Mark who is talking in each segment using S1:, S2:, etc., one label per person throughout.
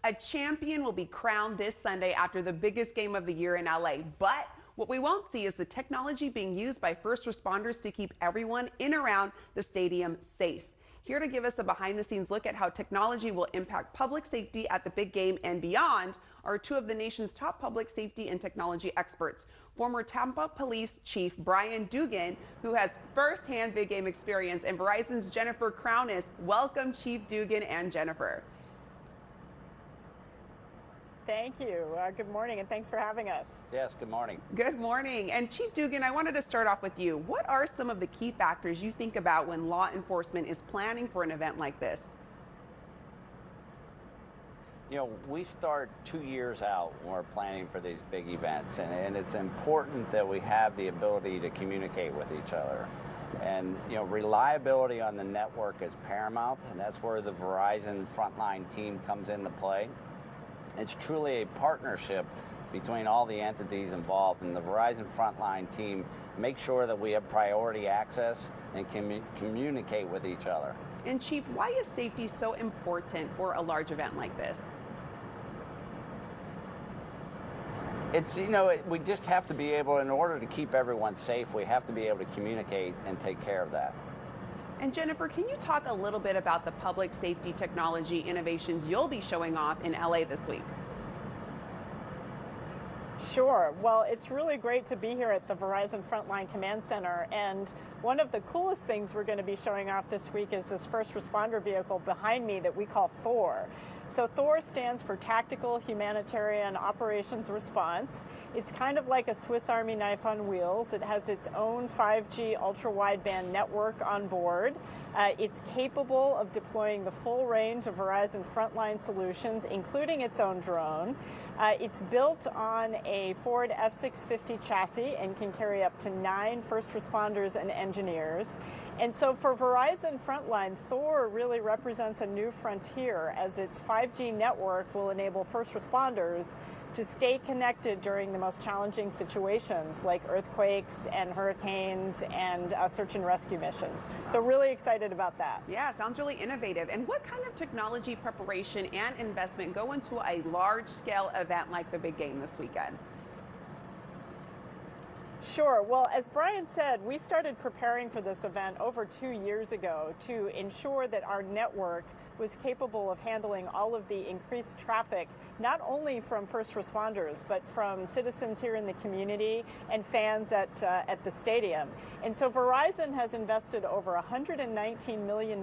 S1: A champion will be crowned this Sunday after the biggest game of the year in LA. But what we won't see is the technology being used by first responders to keep everyone in and around the stadium safe. Here to give us a behind-the-scenes look at how technology will impact public safety at the big game and beyond are two of the nation's top public safety and technology experts. Former Tampa Police Chief Brian Dugan, who has first-hand big game experience, and Verizon's Jennifer Crownis. Welcome, Chief Dugan and Jennifer.
S2: Thank you. Good morning, and thanks for having us.
S3: Yes, good morning.
S1: Good morning. And Chief Dugan, I wanted to start off with you. What are some of the key factors you think about when law enforcement is planning for an event like this?
S3: You know, we start 2 years out when we're planning for these big events, and it's important that we have the ability to communicate with each other. And, you know, reliability on the network is paramount, and that's where the Verizon frontline team comes into play. It's truly a partnership between all the entities involved, and the Verizon frontline team makes sure that we have priority access and can communicate with each other.
S1: And Chief, why is safety so important for a large event like this?
S3: It's, you know, we just have to be able, in order to keep everyone safe, we have to be able to communicate and take care of that.
S1: And Jennifer, can you talk a little bit about the public safety technology innovations you'll be showing off in LA this week?
S2: Sure. Well, it's really great to be here at the Verizon Frontline Command Center. And one of the coolest things we're going to be showing off this week is this first responder vehicle behind me that we call Thor. So Thor stands for Tactical Humanitarian Operations Response. It's kind of like a Swiss Army knife on wheels. It has its own 5G ultra-wideband network on board. It's capable of deploying the full range of Verizon Frontline solutions, including its own drone. It's built on a Ford F-650 chassis and can carry up to 9 first responders and engineers. And so for Verizon Frontline, Thor really represents a new frontier, as its 5G network will enable first responders to stay connected during the most challenging situations like earthquakes and hurricanes and search and rescue missions. So really excited about that.
S1: Yeah, sounds really innovative. And what kind of technology preparation and investment go into a large-scale event like the big game this weekend?
S2: Sure. Well, as Brian said, we started preparing for this event over 2 years ago to ensure that our network was capable of handling all of the increased traffic, not only from first responders, but from citizens here in the community and fans at the stadium. And so Verizon has invested over $119 million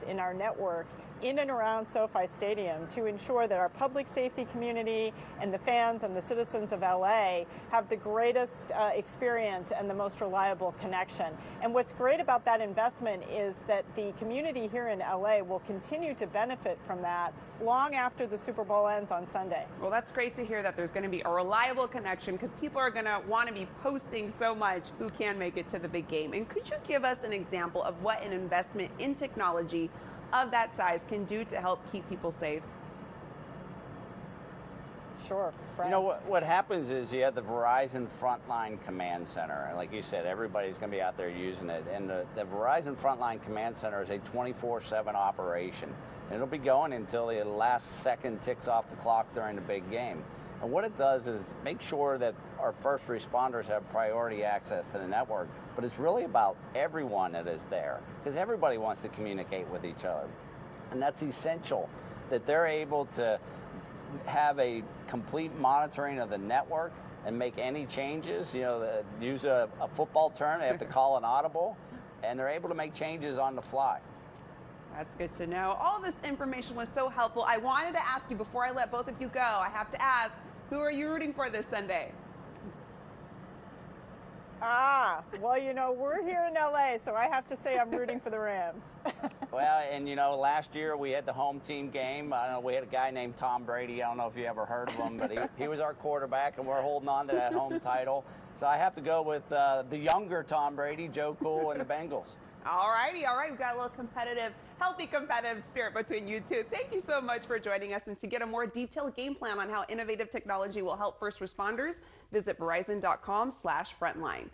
S2: in our network in and around SoFi Stadium to ensure that our public safety community and the fans and the citizens of LA have the greatest experience and the most reliable connection. And what's great about that investment is that the community here in LA will continue to benefit from that long after the Super Bowl ends on Sunday.
S1: Well, that's great to hear that there's going to be a reliable connection, because people are going to want to be posting so much who can make it to the big game. And could you give us an example of what an investment in technology of that size can do to help keep people safe?
S2: Sure. Brian.
S3: You know, what happens is you have the Verizon Frontline Command Center. And like you said, everybody's going to be out there using it. And the Verizon Frontline Command Center is a 24/7 operation. And it'll be going until the last second ticks off the clock during the big game. And what it does is make sure that our first responders have priority access to the network, but it's really about everyone that is there, because everybody wants to communicate with each other. And that's essential, that they're able to have a complete monitoring of the network and make any changes. You know, use a football term, they have to call an audible, and they're able to make changes on the fly.
S1: That's good to know. All this information was so helpful. I wanted to ask you, before I let both of you go, I have to ask, who are you rooting for this Sunday?
S2: Well, you know, we're here in LA, so I have to say I'm rooting for the Rams.
S3: Well, and you know, last year we had the home team game. I know we had a guy named Tom Brady. I don't know if you ever heard of him, but he was our quarterback, and we're holding on to that home title. So I have to go with the younger Tom Brady, Joe Cool, and the Bengals.
S1: All righty, all right. We've got a little competitive, healthy competitive spirit between you two. Thank you so much for joining us. And to get a more detailed game plan on how innovative technology will help first responders, visit verizon.com/frontline.